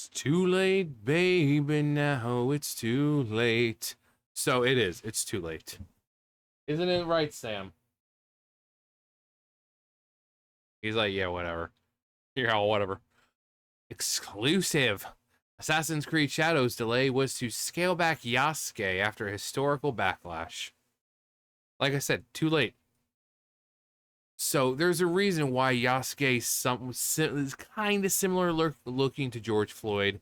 It's too late, baby, now it's too late. So it is. It's too late. Isn't it right, Sam? He's like, yeah, whatever. Yeah, whatever. Exclusive. Assassin's Creed Shadows delay was to scale back Yasuke after historical backlash. Like I said, too late. So there's a reason why Yasuke is kind of similar looking to George Floyd.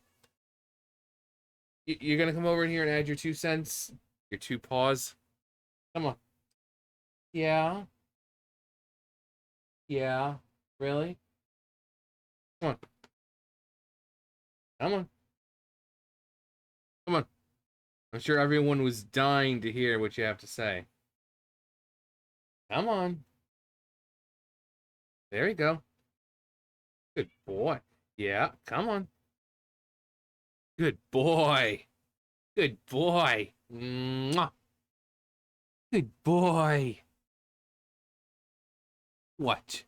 You're gonna come over in here and add your 2 cents, your 2 paws. Come on. Yeah. Yeah. Really? Come on. Come on. Come on. I'm sure everyone was dying to hear what you have to say. Come on. There you go. Good boy. Yeah, come on. Good boy. Good boy. Mwah. Good boy. What?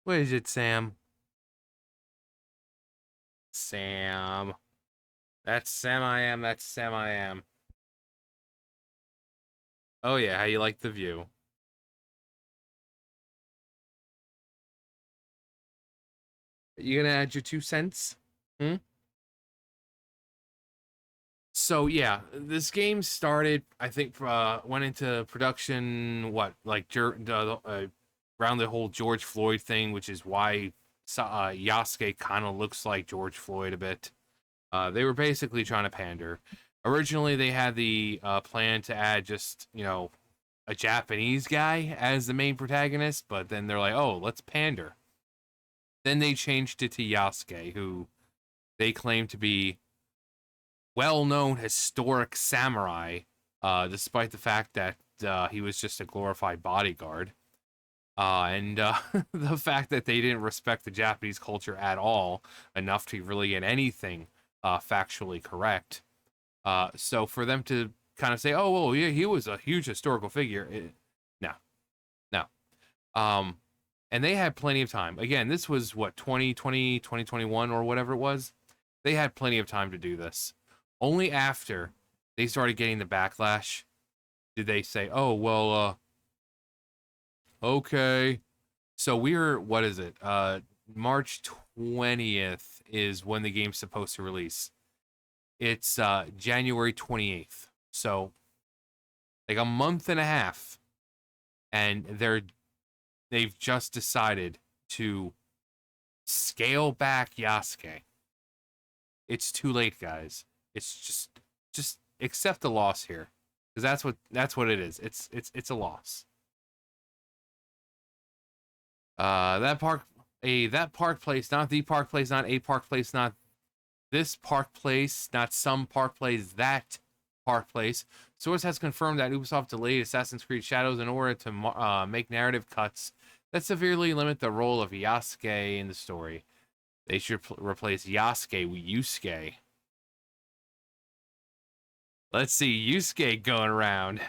What is it, Sam? Sam. That's Sam I am. That's Sam I am. Oh, yeah. How you like the view? You gonna add your 2 cents? Hmm? So yeah, this game started. I think went into production. What like around the whole George Floyd thing, which is why Yasuke kind of looks like George Floyd a bit. They were basically trying to pander. Originally, they had the plan to add just a Japanese guy as the main protagonist, but then they're like, oh, let's pander. Then they changed it to Yasuke, who they claim to be well-known historic samurai, despite the fact that he was just a glorified bodyguard. And the fact that they didn't respect the Japanese culture at all enough to really get anything factually correct. So for them to kind of say, oh, well, yeah, he was a huge historical figure. No, no. And they had plenty of time. Again, this was, what, 2020, 2021, or whatever it was? They had plenty of time to do this. Only after they started getting the backlash did they say, oh, well, okay. So what is it? March 20th is when the game's supposed to release. It's January 28th. So like a month and a half. And they've just decided to scale back Yasuke. It's too late, guys. It's just accept the loss here. Because that's what it is. It's a loss. That park place, not the park place, not a park place, not this park place, not some park place, that park place. Source has confirmed that Ubisoft delayed Assassin's Creed Shadows in order to make narrative cuts that severely limit the role of Yasuke in the story. They should replace Yasuke with Yusuke. Let's see Yusuke going around.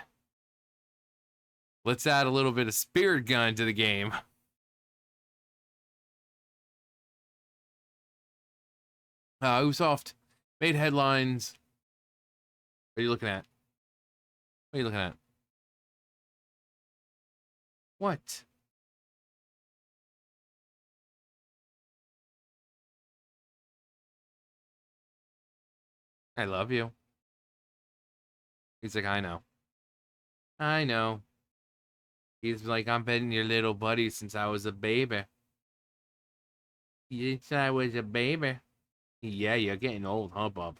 Let's add a little bit of spirit gun to the game. Ubisoft made headlines. What are you looking at? What are you looking at? What? I love you. He's like, I know. I know. He's like, I've been your little buddy since I was a baby. Since I was a baby. Yeah, you're getting old, huh, Bob?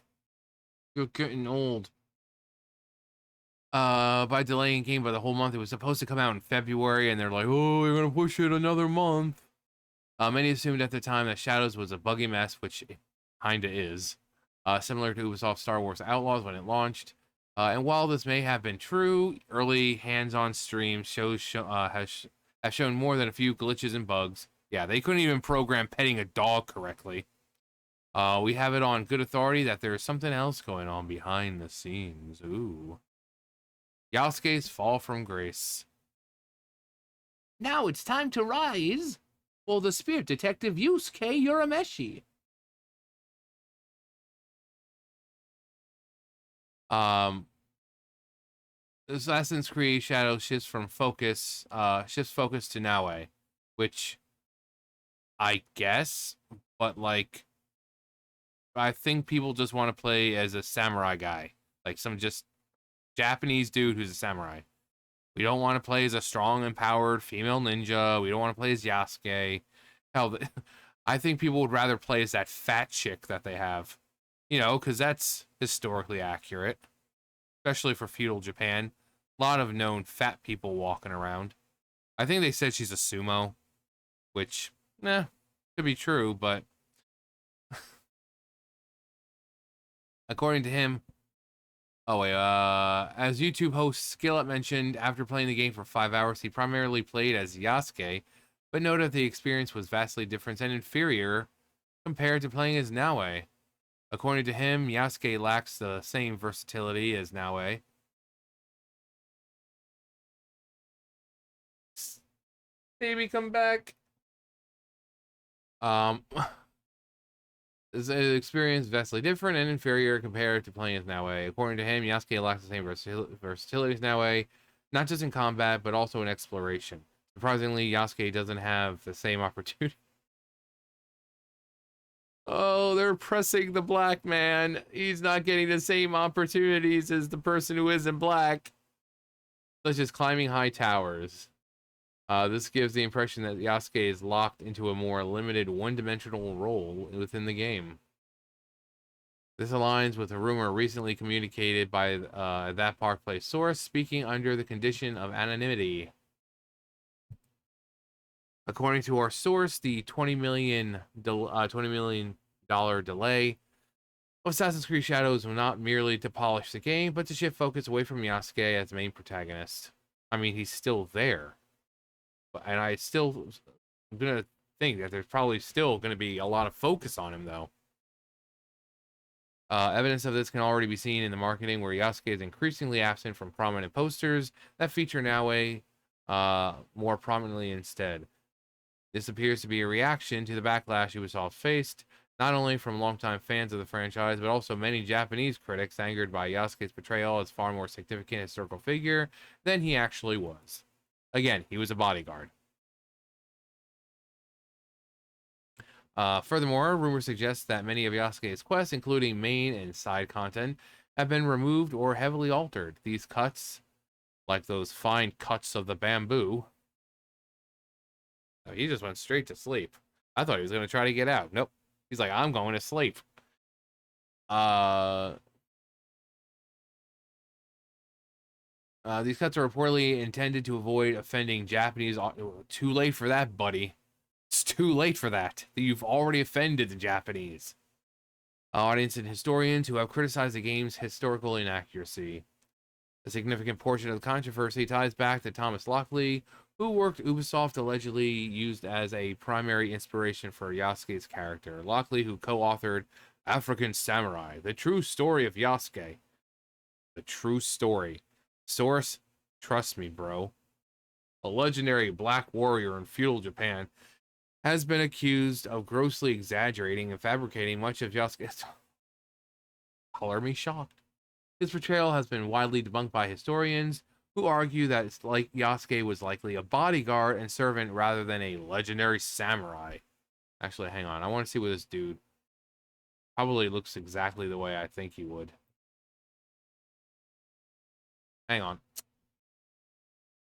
You're getting old. By delaying game by the whole month, it was supposed to come out in February, and they're like, oh, we're gonna push it another month. Many assumed at the time that Shadows was a buggy mess, which it kinda is. Similar to Ubisoft Star Wars Outlaws when it launched. And while this may have been true, early hands-on streams have shown more than a few glitches and bugs. Yeah, they couldn't even program petting a dog correctly. We have it on good authority that there is something else going on behind the scenes. Ooh. Yasuke's fall from grace. Now it's time to rise. Well, the spirit detective Yusuke Urameshi. Um, Assassin's Creed Shadow shifts focus to Naue, which I guess, but like I think people just want to play as a samurai guy, like some just Japanese dude who's a samurai. We don't want to play as a strong, empowered female ninja. We don't want to play as Yasuke. Hell, I think people would rather play as that fat chick that they have, because that's historically accurate, especially for feudal Japan. A lot of known fat people walking around. I think they said she's a sumo, which, could be true, but according to him, as YouTube host Skillet mentioned, after playing the game for 5 hours, he primarily played as Yasuke, but noted the experience was vastly different and inferior compared to playing as Naue. According to him, Yasuke lacks the same versatility as Naue. Baby, come back. His experience vastly different and inferior compared to playing as Naue. According to him, Yasuke lacks the same versatility as Naue, not just in combat, but also in exploration. Surprisingly, Yasuke doesn't have the same opportunity. Oh, they're pressing the black man. He's not getting the same opportunities as the person who isn't black, such as climbing high towers. This gives the impression that Yasuke is locked into a more limited one-dimensional role within the game. This aligns with a rumor recently communicated by that Park Place source, speaking under the condition of anonymity. According to our source, the $20 million delay of Assassin's Creed Shadows was not merely to polish the game, but to shift focus away from Yasuke as main protagonist. I mean, he's still there, and I'm gonna think that there's probably still gonna be a lot of focus on him, though. Evidence of this can already be seen in the marketing, where Yasuke is increasingly absent from prominent posters that feature Naue more prominently instead. This appears to be a reaction to the backlash Ubisoft faced, not only from longtime fans of the franchise, but also many Japanese critics angered by Yasuke's portrayal as far more significant historical figure than he actually was. Again, he was a bodyguard. Furthermore, rumors suggest that many of Yasuke's quests, including main and side content, have been removed or heavily altered. These cuts, like those fine cuts of the bamboo. Oh, he just went straight to sleep. I thought he was going to try to get out. Nope. He's like, I'm going to sleep. These cuts are reportedly intended to avoid offending Japanese. Too late for that, buddy. It's too late for that. You've already offended the Japanese audience and historians who have criticized the game's historical inaccuracy. A significant portion of the controversy ties back to Thomas Lockley, who worked Ubisoft, allegedly used as a primary inspiration for Yasuke's character. Lockley, who co-authored African Samurai, The True Story of Yasuke. The True Story. Source, trust me, bro. A legendary black warrior in feudal Japan has been accused of grossly exaggerating and fabricating much of Yasuke's... Color me shocked. His portrayal has been widely debunked by historians, who argue that Yasuke was likely a bodyguard and servant rather than a legendary samurai. Actually, hang on. I want to see what this dude probably looks exactly the way I think he would. Hang on.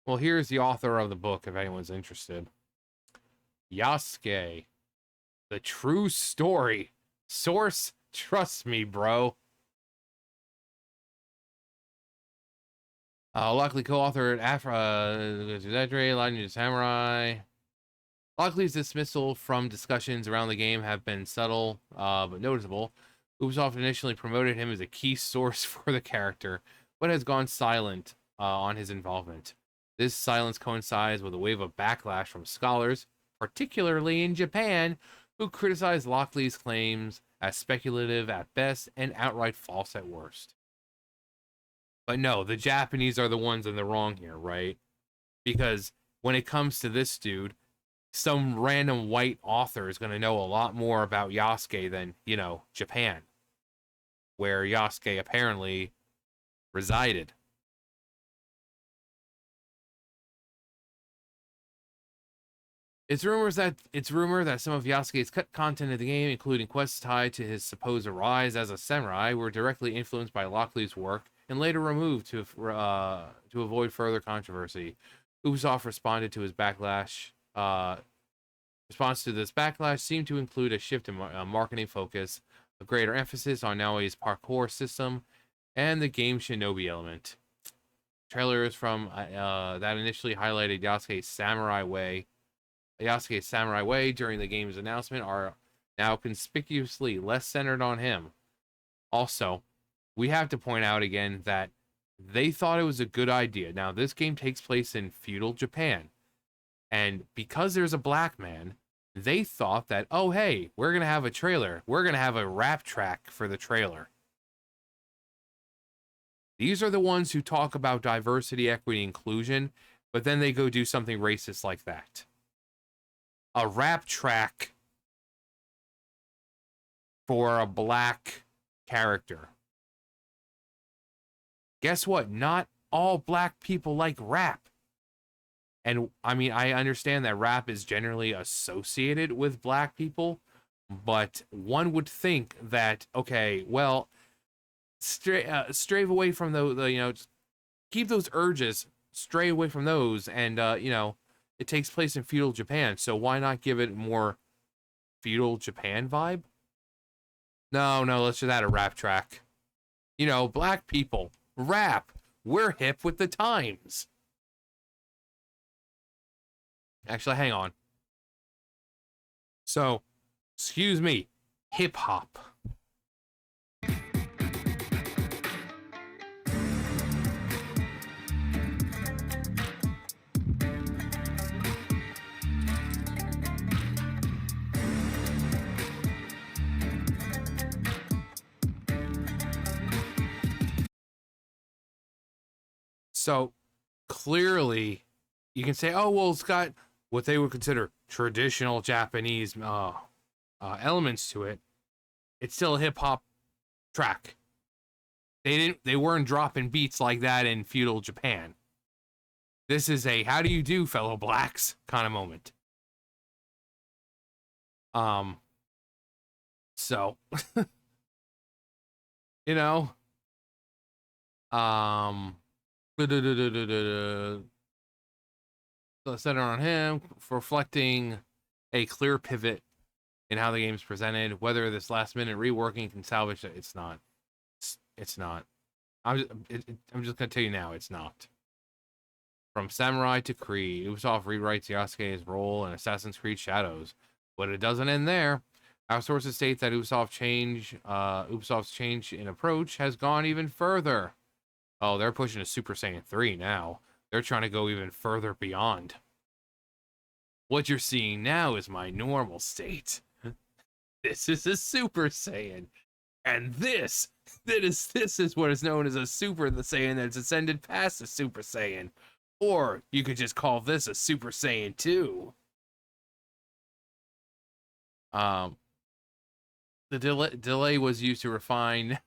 Well, here's the author of the book, if anyone's interested. Yasuke. The True Story. Source, trust me, bro. Lockley co-authored Lightning Samurai. Lockley's dismissal from discussions around the game have been subtle, but noticeable. Ubisoft initially promoted him as a key source for the character, but has gone silent on his involvement. This silence coincides with a wave of backlash from scholars, particularly in Japan, who criticize Lockley's claims as speculative at best and outright false at worst. But no, the Japanese are the ones in the wrong here, right? Because when it comes to this dude, some random white author is going to know a lot more about Yasuke than, you know, Japan, where Yasuke apparently resided. It's rumored that some of Yasuke's cut content of the game, including quests tied to his supposed rise as a samurai, were directly influenced by Lockleaf's work and later removed to avoid further controversy. Ubisoft responded to his backlash. Response to this backlash seemed to include a shift in marketing focus, a greater emphasis on Naoi's parkour system, and the game shinobi element. Trailers from that initially highlighted Yasuke's samurai way during the game's announcement are now conspicuously less centered on him. Also, we have to point out again that they thought it was a good idea. Now, this game takes place in feudal Japan, and because there's a black man, they thought that, oh, hey, we're going to have a trailer. We're going to have a rap track for the trailer. These are the ones who talk about diversity, equity, inclusion, but then they go do something racist like that. A rap track for a black character. Guess what? Not all black people like rap. And I mean, I understand that rap is generally associated with black people, but one would think that, okay, well, stray away from the you know, keep those urges, stray away from those, and you know, it takes place in feudal Japan, so why not give it more feudal Japan vibe? No, let's just add a rap track. You know, black people, rap, we're hip with the times. Actually, hang on. So, excuse me, hip hop. So, clearly, you can say, oh, well, it's got what they would consider traditional Japanese elements to it. It's still a hip hop track. They weren't dropping beats like that in feudal Japan. This is a how do you do, fellow blacks kind of moment. So you know, center on him for reflecting a clear pivot in how the game's presented. Whether this last minute reworking can salvage it, it's not. It's not. I'm just gonna tell you now, it's not. From Samurai to Creed, Ubisoft rewrites Yasuke's role in Assassin's Creed Shadows, but it doesn't end there. Our sources state that Ubisoft's change in approach has gone even further. Oh, they're pushing a Super Saiyan 3 now. They're trying to go even further beyond. What you're seeing now is my normal state. This is a Super Saiyan. And this is what is known as a Super Saiyan that's ascended past a Super Saiyan. Or you could just call this a Super Saiyan 2. The delay was used to refine.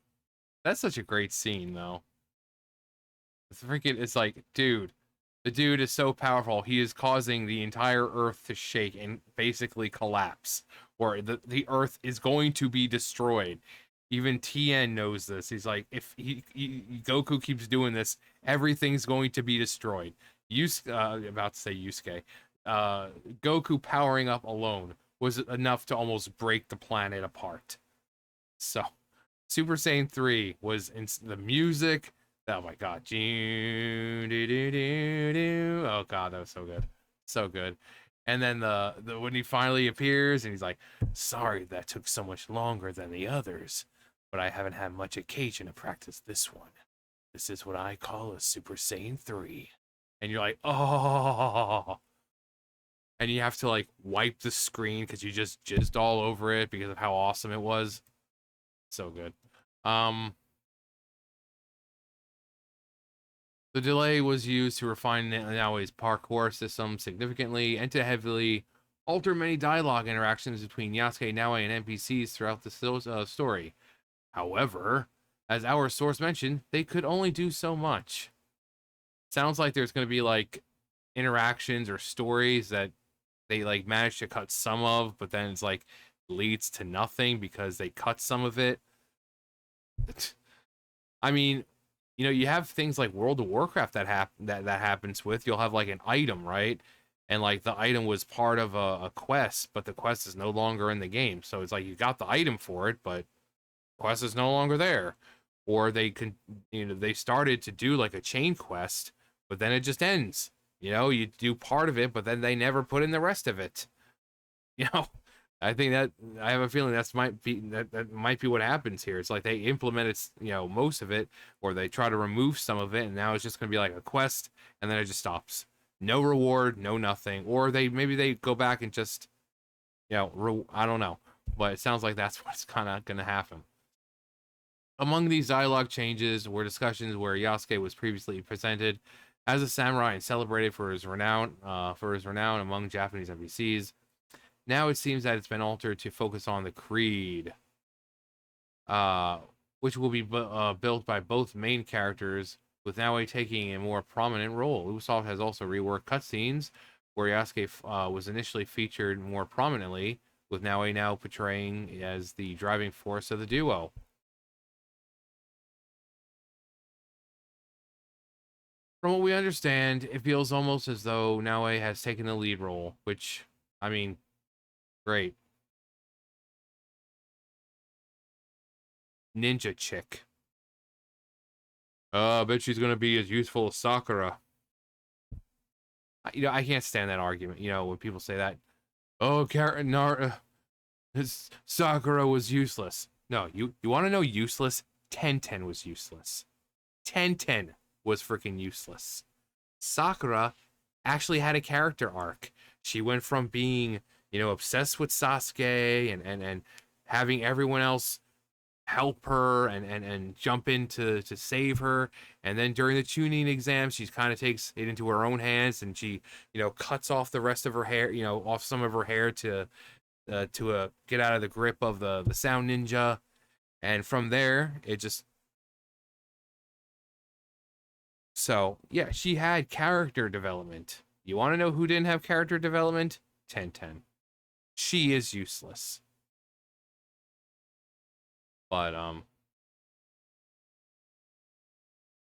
That's such a great scene, though. It's like, dude, the dude is so powerful. He is causing the entire Earth to shake and basically collapse, or the Earth is going to be destroyed. Even Tien knows this. He's like, if Goku keeps doing this, everything's going to be destroyed. About to say Yusuke. Goku powering up alone was enough to almost break the planet apart. So, Super Saiyan 3 was in the music. Oh my god. Oh god, that was so good. So good. And then the when he finally appears and he's like, sorry that took so much longer than the others, but I haven't had much occasion to practice this one. This is what I call a Super Saiyan 3. And you're like, oh. And you have to like wipe the screen because you just jizzed all over it because of how awesome it was. So good. The delay was used to refine Naoi's parkour system significantly and to heavily alter many dialogue interactions between Yasuke, Naoi, and NPCs throughout the story. However, as our source mentioned, they could only do so much. Sounds like there's going to be like interactions or stories that they like managed to cut some of, but then it's like leads to nothing because they cut some of it. I mean, you have things like World of Warcraft that happens with. You'll have like an item, right? And like the item was part of a quest, but the quest is no longer in the game. So it's like you got the item for it, but quest is no longer there. Or they started to do like a chain quest, but then it just ends. You do part of it, but then they never put in the rest of it. You know, I think that I have a feeling that might be what happens here. It's like they implemented, most of it, or they try to remove some of it, and now it's just going to be like a quest, and then it just stops. No reward, no nothing. Or maybe they go back and just, I don't know, but it sounds like that's what's kind of going to happen. Among these dialogue changes were discussions where Yasuke was previously presented as a samurai and celebrated for his renown among Japanese NPCs. Now it seems that it's been altered to focus on the creed, uh, which will be built by both main characters, with Naoi taking a more prominent role. Ubisoft has also reworked cutscenes, where Yasuke was initially featured more prominently, with Naoi now portraying as the driving force of the duo. From what we understand, it feels almost as though Naoi has taken the lead role, which, I mean, great. Ninja chick. I bet she's gonna be as useful as Sakura. I can't stand that argument. When people say that, oh, Sakura was useless. No, you want to know useless? 1010 was useless. 1010 was freaking useless. Sakura actually had a character arc. She went from being, obsessed with Sasuke and having everyone else help her and jump in to save her, and then during the tuning exam she kind of takes it into her own hands, and she cuts off the rest of her hair, off some of her hair to get out of the grip of the sound ninja, and from there it just, so yeah, she had character development. You want to know who didn't have character development? 1010. She is useless. But from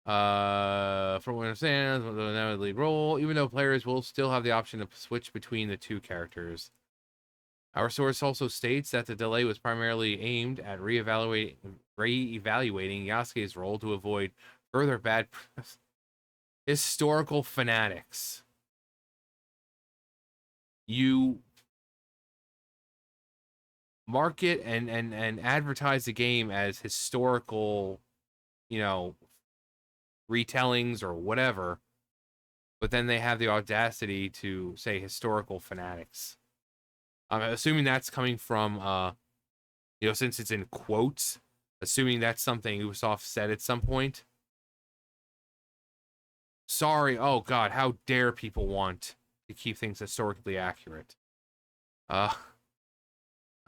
what I understand, the lead role, even though players will still have the option to switch between the two characters. Our source also states that the delay was primarily aimed at re-evaluating Yasuke's role to avoid further bad historical fanatics. You market and advertise the game as historical, you know, retellings or whatever, but then they have the audacity to say historical fanatics. I'm assuming that's coming from, since it's in quotes, assuming that's something Ubisoft said at some point. Sorry, oh god, how dare people want to keep things historically accurate. Uh,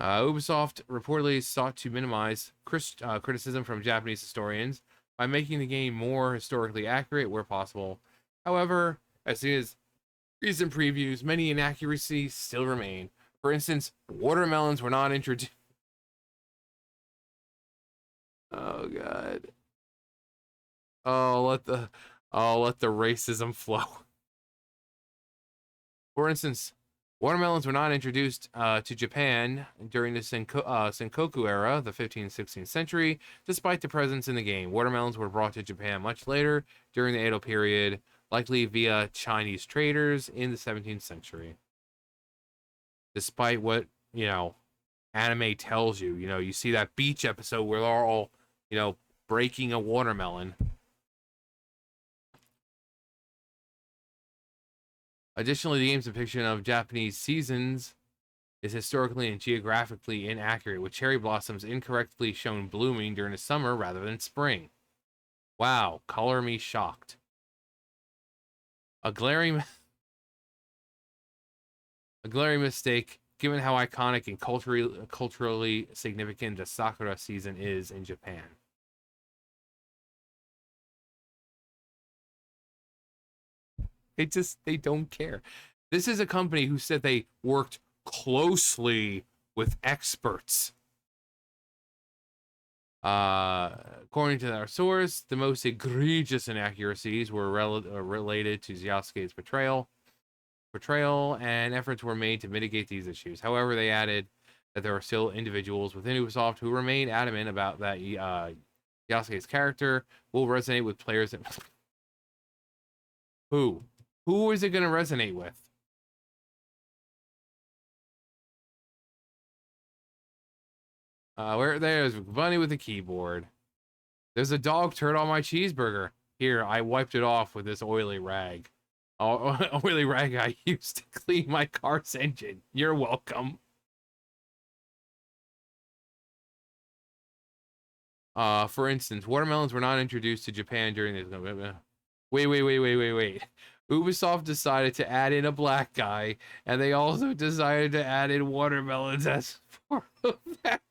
Ubisoft reportedly sought to minimize criticism from Japanese historians by making the game more historically accurate where possible. However, as soon as recent previews, many inaccuracies still remain. For instance, watermelons were not introduced. Oh god. Oh, let the racism flow. For instance, watermelons were not introduced to Japan during the Senkoku era, the 15th and 16th century, despite the presence in the game. Watermelons were brought to Japan much later, during the Edo period, likely via Chinese traders in the 17th century. Despite what, anime tells you, you see that beach episode where they're all, breaking a watermelon. Additionally, the game's depiction of Japanese seasons is historically and geographically inaccurate, with cherry blossoms incorrectly shown blooming during the summer rather than spring. Wow, color me shocked. A glaring a glaring mistake given how iconic and culturally significant the Sakura season is in Japan. They don't care. This is a company who said they worked closely with experts. According to our source, the most egregious inaccuracies were related to Yasuke's portrayal, and efforts were made to mitigate these issues. However, they added that there are still individuals within Ubisoft who remain adamant about that Yasuke's character will resonate with players that... Who? Who is it going to resonate with? Where there's Bunny with a keyboard. There's a dog turd on my cheeseburger. Here, I wiped it off with this oily rag. Oily rag I used to clean my car's engine. You're welcome. For instance, watermelons were not introduced to Japan during this. Wait. Ubisoft decided to add in a black guy, and they also decided to add in watermelons as part of that.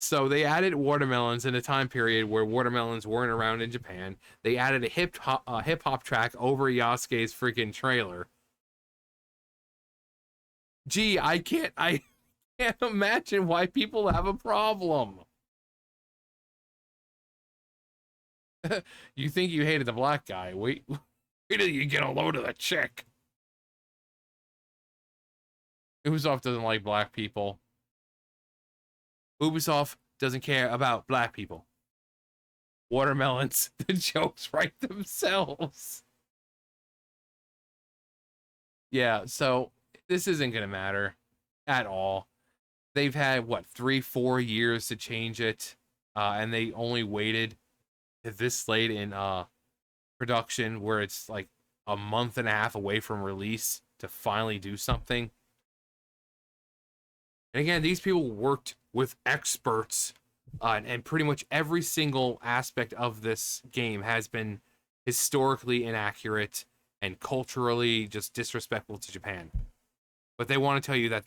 So they added watermelons in a time period where watermelons weren't around in Japan. They added a hip hop track over Yasuke's freaking trailer. Gee, I can't imagine why people have a problem. You think you hated the black guy? Wait till you get a load of the chick. Ubisoft doesn't like black people. Ubisoft doesn't care about black people. Watermelons, the jokes write themselves. Yeah, so this isn't going to matter at all. They've had, what, 3-4 years to change it, and they only waited this late in production, where it's like a month and a half away from release, to finally do something. And again, these people worked with experts, and pretty much every single aspect of this game has been historically inaccurate and culturally just disrespectful to Japan. But they want to tell you that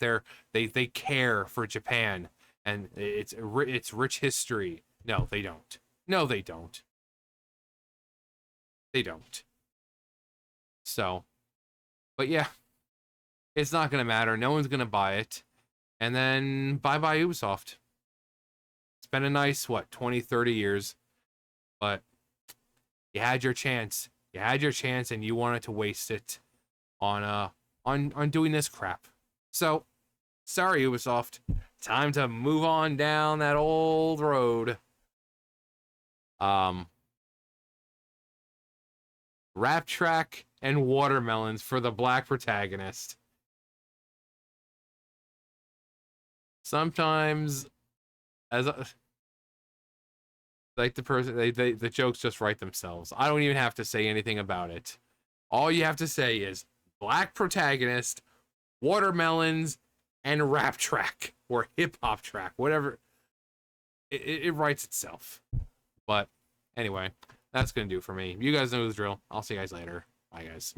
they care for Japan and it's rich history. No, they don't. No, they don't. They don't. So, but yeah, it's not going to matter. No one's going to buy it. And then bye-bye Ubisoft. It's been a nice, what, 20, 30 years. But you had your chance. You had your chance and you wanted to waste it on doing this crap. So, sorry Ubisoft. Time to move on down that old road. Rap track and watermelons for the black protagonist. Sometimes, like the person, the jokes just write themselves. I don't even have to say anything about it. All you have to say is black protagonist, watermelons, and rap track or hip hop track, whatever. It writes itself. But anyway, that's gonna do for me. You guys know the drill. I'll see you guys later. Bye, guys.